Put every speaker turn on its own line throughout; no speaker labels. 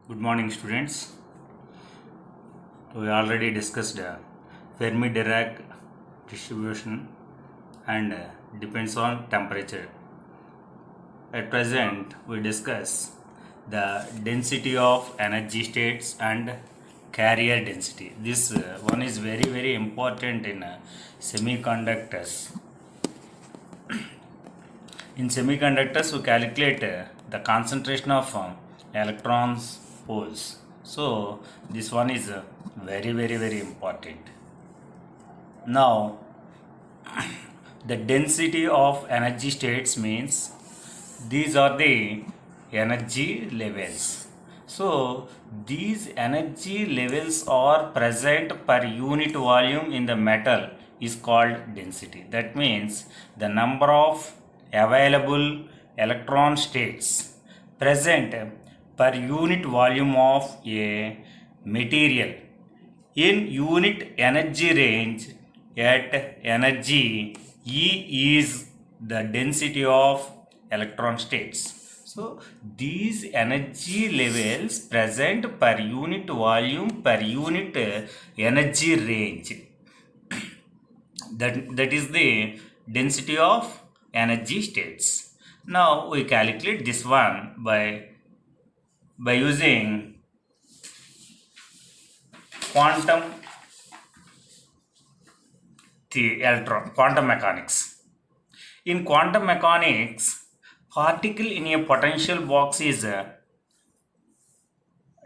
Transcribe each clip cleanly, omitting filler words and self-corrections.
Good morning, students. We already discussed Fermi-Dirac distribution and depends on temperature. At present, we discuss the density of energy states and carrier density. This one is very important in semiconductors. In semiconductors, we calculate the concentration of electrons, holes. So this one is very important. Now, the density of energy states means these are the energy levels. So these energy levels are present per unit volume in the metal is called density. That means the number of available electron states present per unit volume of a material in unit energy range at energy E is the density of electron states. So these energy levels present per unit volume per unit energy range, that is the density of energy states. Now we calculate this one by using quantum quantum mechanics. In quantum mechanics, particle in a potential box is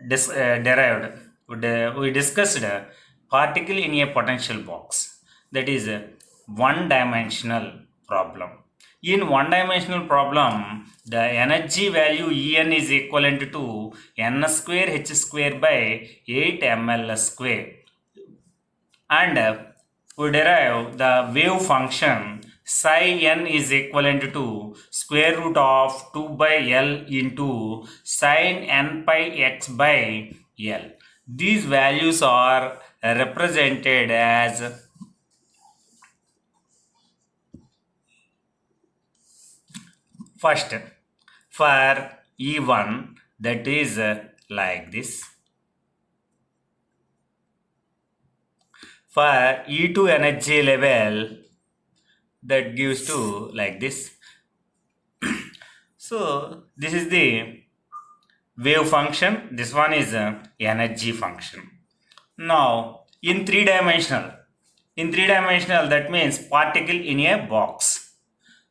derived. We discussed particle in a potential box. That is a one-dimensional problem. In one-dimensional problem, the energy value En is equivalent to n square h square by 8 ml square, and we derive the wave function psi n is equivalent to square root of 2 by L into sin n pi x by L. These values are represented as first for E1, that is like this. For E2 energy level, that gives to like this. So this is the wave function, this one is energy function. Now in three dimensional, that means particle in a box.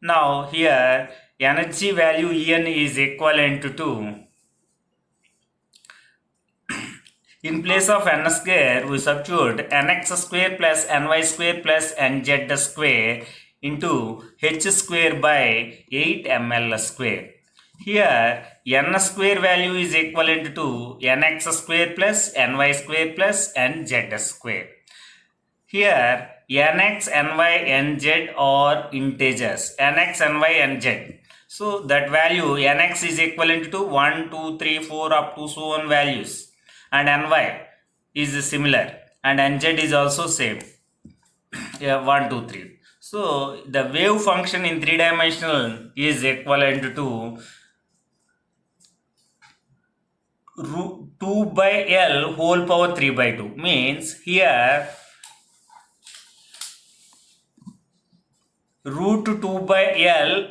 Now here energy value En is equivalent to, in place of n square we substitute nx square plus ny square plus nz square into h square by 8 ml square. Here n square value is equivalent to nx square plus ny square plus nz square. Here nx, ny, nz are integers, nx, ny, nz. So that value nx is equivalent to 1, 2, 3, 4 up to so on values, and ny is similar, and nz is also same. 1, 2, 3. So the wave function in three dimensional is equivalent to root 2 by L whole power 3 by 2. Means here root 2 by L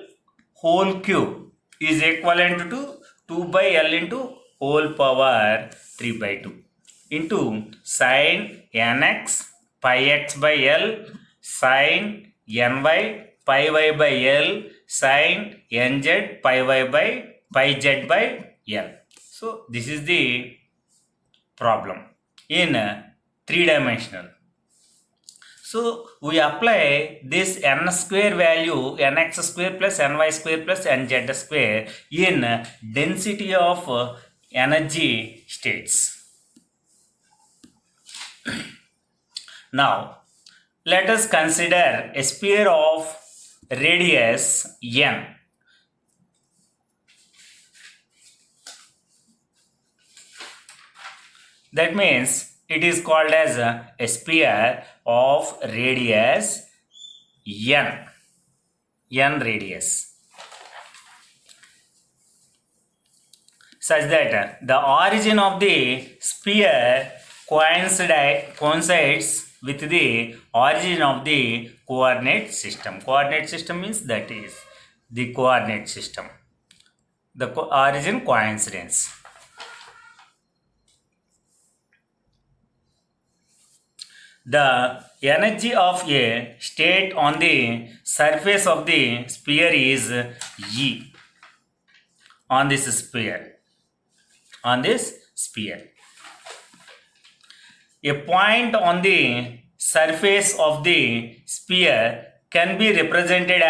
whole cube is equivalent to 2 by L into whole power 3 by 2 into sin nx pi x by L sin ny pi y by L sin nz pi y by pi z by L. So this is the problem in three dimensional. So we apply this n square value, nx square plus ny square plus nz square in density of energy states. Now let us consider a sphere of radius n. That means it is called as a sphere of radius n radius. such that the origin of the sphere coincides with the origin of the coordinate system. Coordinate system means that is the coordinate system. The origin coincidence. The energy of a state on the surface of the sphere is E on this sphere. A point on the surface of the sphere can be represented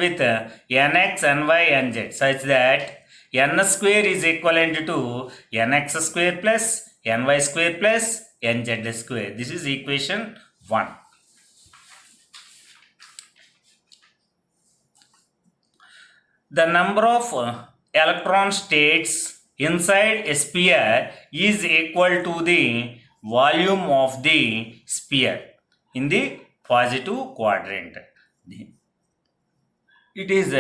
with nx, ny, nz such that n square is equivalent to nx square plus ny square plus nz square. This is equation 1. The number of electron states inside a sphere is equal to the volume of the sphere in the positive quadrant. It is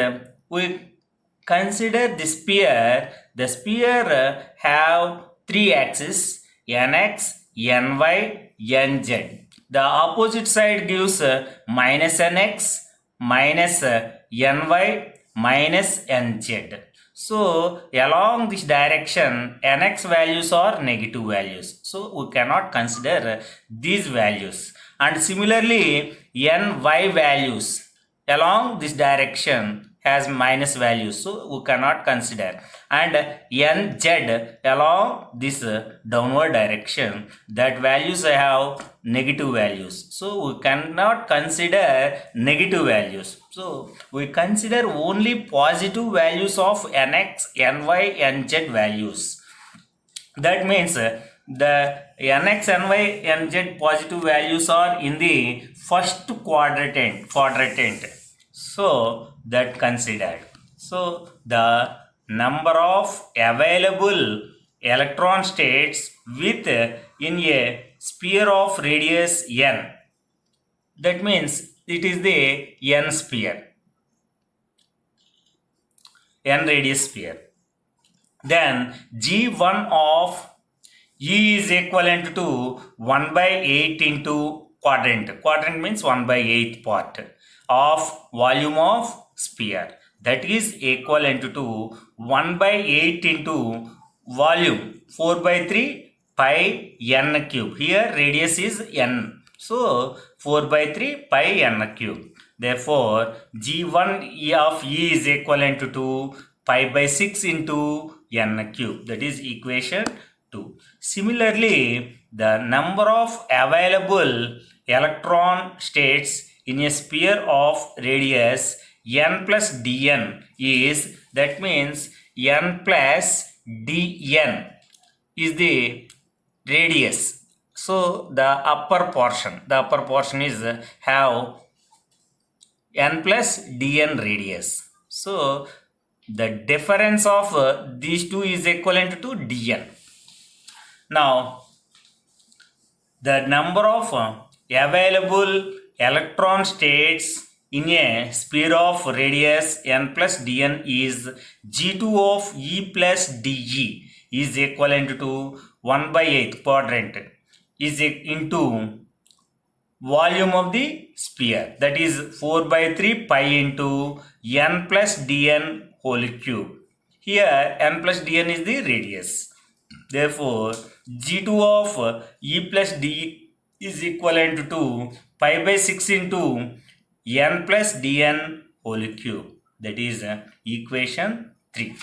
we consider the sphere. The sphere have 3 axes, nx, ny, nz. The opposite side gives minus nx, minus ny, minus nz. So along this direction nx values are negative values, so we cannot consider these values. And similarly ny values along this direction has minus values, so we cannot consider. And nz along this downward direction, that values have negative values, so we cannot consider negative values. So we consider only positive values of nx, ny, nz values. That means the nx, ny, nz positive values are in the first quadrant. So that considered. So the number of available electron states in a sphere of radius n. That means it is the n radius sphere. Then G1 of E is equivalent to 1 by 8 into quadrant. Quadrant means 1 by 8th part of volume of sphere. That is equivalent to 1 by 8 into volume 4 by 3 pi n cube. Here radius is n. So 4 by 3 pi n cube. Therefore G1 of E is equivalent to pi by 6 into n cube. That is equation 2. Similarly, the number of available electron states in a sphere of radius n plus dn is, that means n plus dn is the radius. So the upper portion is have n plus dn radius. So the difference of these two is equivalent to dn. Now the number of available electron states in a sphere of radius n plus dn is G2 of E plus dE is equivalent to 1 by 8th quadrant is into volume of the sphere, that is 4 by 3 pi into n plus dn whole cube. Here n plus dn is the radius. Therefore G2 of E plus D is equivalent to pi by 6 into n plus dn whole cube. That is equation 3.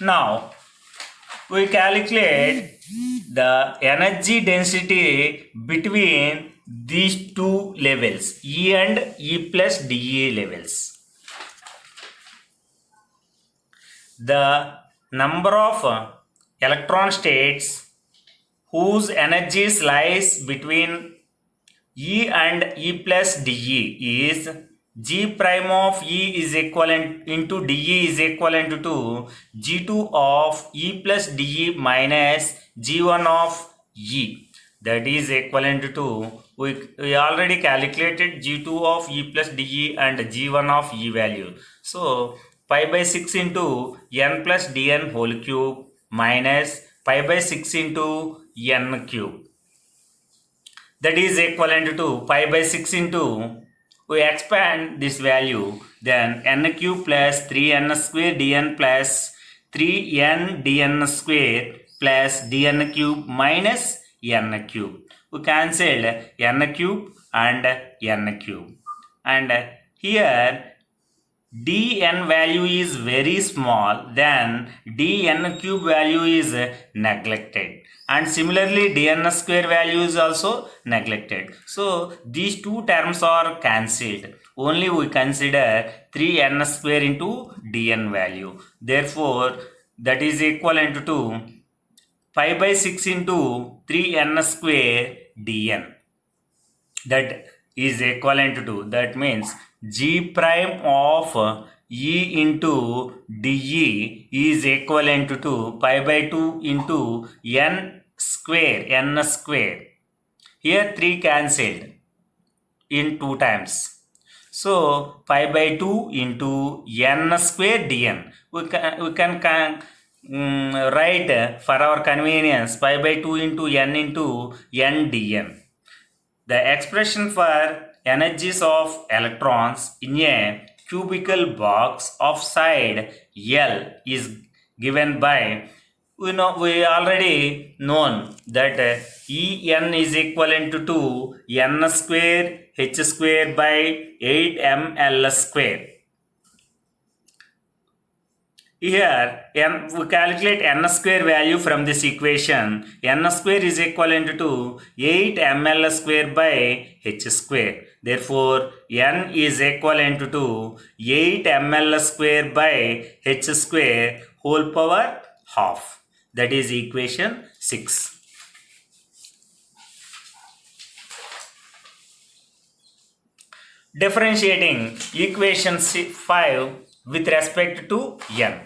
Now we calculate the energy density between these two levels, E and E plus dE levels. The number of electron states whose energies lies between E and E plus dE is G prime of E is equivalent into dE is equivalent to G2 of E plus dE minus G1 of E. that is equivalent to, we already calculated g2 of e plus dE and g1 of e value. So pi by 6 into n plus dn whole cube minus pi by 6 into n cube, that is equivalent to pi by 6 into, we expand this value, then n cube plus 3n square dn plus 3n dn square plus dn cube minus n cube. We cancelled n cube and n cube, and here dn value is very small, then dn cube value is neglected, and similarly dn square value is also neglected. So these two terms are cancelled. Only we consider 3n square into dn value. Therefore that is equivalent to pi by 6 into 3n square dn. That is equivalent to, that means g prime of e into dE is equivalent to pi by 2 into n square. Here 3 cancelled in 2 times. So pi by 2 into n square dn. We can write for our convenience pi by 2 into n dn. The expression for energies of electrons in a cubical box of side L is given by, we already known that En is equivalent to n square h square by 8ml square. Here we calculate n square value from this equation. N square is equivalent to 8ml square by h square. Therefore n is equivalent to 8ml square by h square whole power half. That is equation 6. Differentiating equation 5 with respect to n.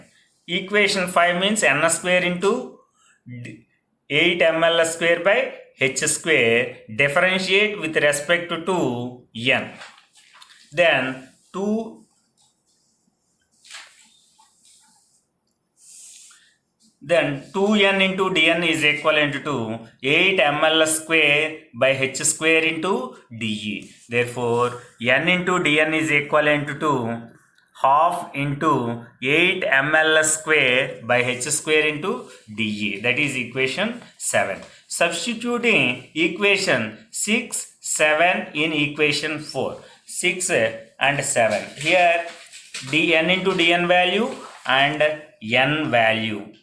Equation 5 means n square into 8ml square by h square. Differentiate with respect to n. Then 2n into dn is equivalent to 8ml square by h square into dE. Therefore n into dn is equivalent to half into 8ml square by h square into dE. That is equation 7. Substituting equation 6, 7 in equation 4. 6 and 7. Here dn into dn value and n value.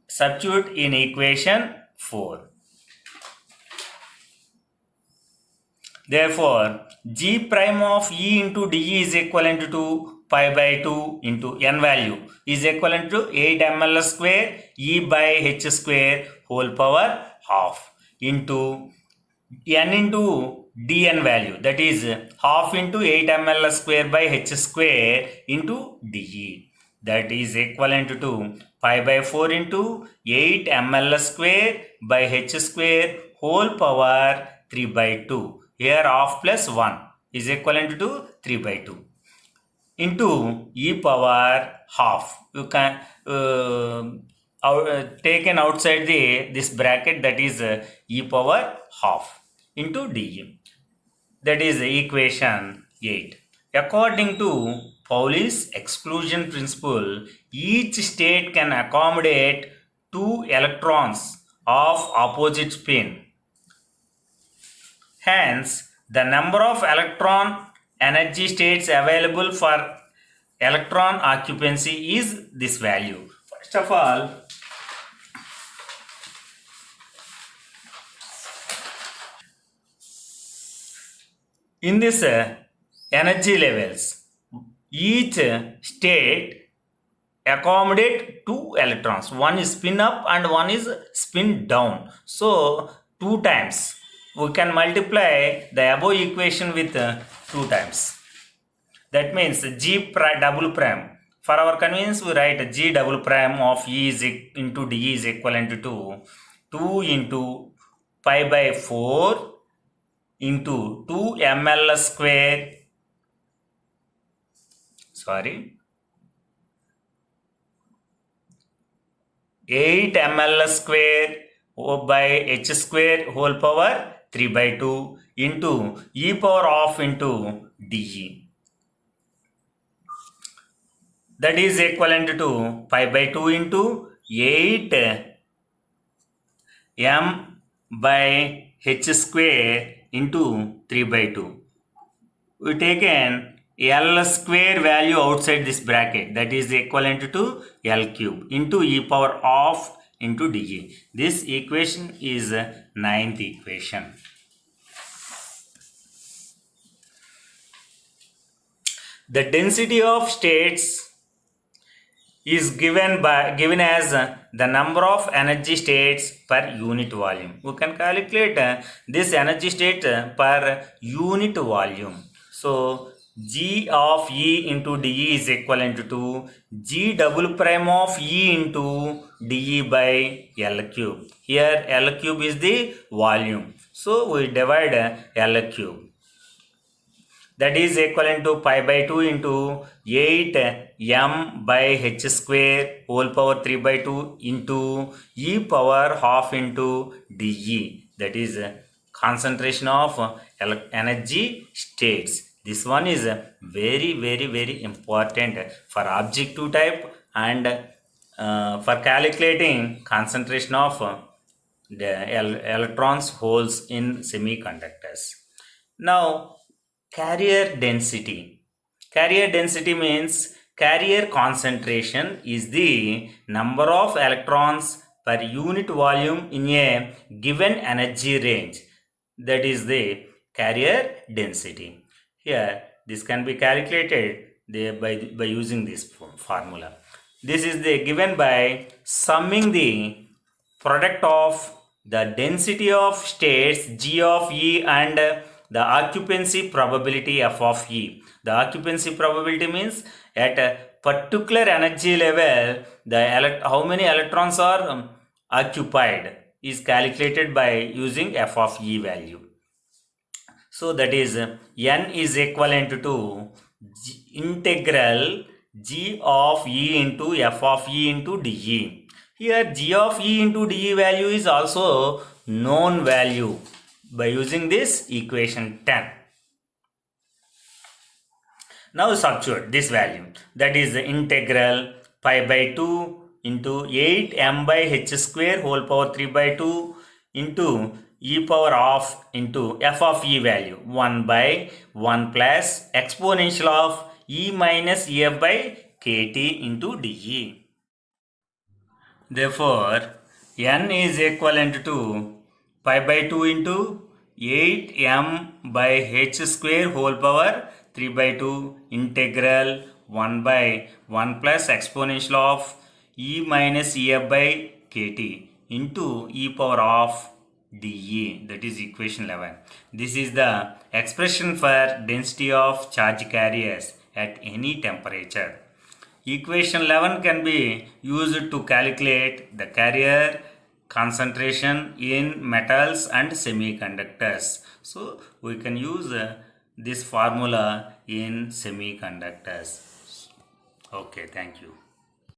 Substitute in equation 4. Therefore g prime of e into dE is equivalent to pi by 2 into n value is equivalent to 8ml square e by h square whole power half into n into dn value, that is half into 8ml square by h square into dE, that is equivalent to pi by 4 into 8ml square by h square whole power 3 by 2. Here half plus 1 is equivalent to 3 by 2 into e power half. You can taken outside this bracket, that is e power half into dE. That is equation 8. According to Pauli's exclusion principle, each state can accommodate 2 electrons of opposite spin. Hence, the number of electron energy states available for electron occupancy is this value. First of all, in this energy levels, each state accommodate 2 electrons. One is spin up and one is spin down. So 2 times. We can multiply the above equation with 2 times. That means g double prime. For our convenience, we write g double prime of E is into dE is equivalent to 2 into pi by 4 into 2 ml square, 8 ml square by h square whole power 3 by 2 into e power of into dE. That is equivalent to pi by 2 into 8 m by h square into 3 by 2. We taken L square value outside this bracket, that is equivalent to L cube into e power of into dE. This equation is ninth equation. The density of states is given as the number of energy states per unit volume. We can calculate this energy state per unit volume. So G of E into dE is equivalent to G double prime of E into dE by L cube. Here L cube is the volume. So we divide L cube. That is equivalent to pi by 2 into 8 m by h square whole power 3 by 2 into e power half into dE. That is concentration of energy states. This one is very important for objective type and for calculating concentration of the electrons holes in semiconductors. Now, carrier density. Carrier density means carrier concentration is the number of electrons per unit volume in a given energy range. That is the carrier density. Here, this can be calculated by using this formula. This is given by summing the product of the density of states G of E and the occupancy probability F of E. The occupancy probability means at a particular energy level, how many electrons are occupied is calculated by using F of E value. So that is N is equivalent to integral G of E into F of E into dE. Here G of E into dE value is also known value by using this equation 10. Now substitute this value, that is integral pi by 2 into 8 m by h square whole power 3 by 2 into e power of into f of e value 1 by 1 plus exponential of e minus ef by kt into dE. Therefore, n is equivalent to pi by 2 into 8 m by h square whole power 3 by 2 integral 1 by 1 plus exponential of e minus ef by kt into e power of dE. That is equation 11. This is the expression for density of charge carriers at any temperature. Equation 11 can be used to calculate the carrier concentration in metals and semiconductors. So we can use this formula in semiconductors. Okay, thank you.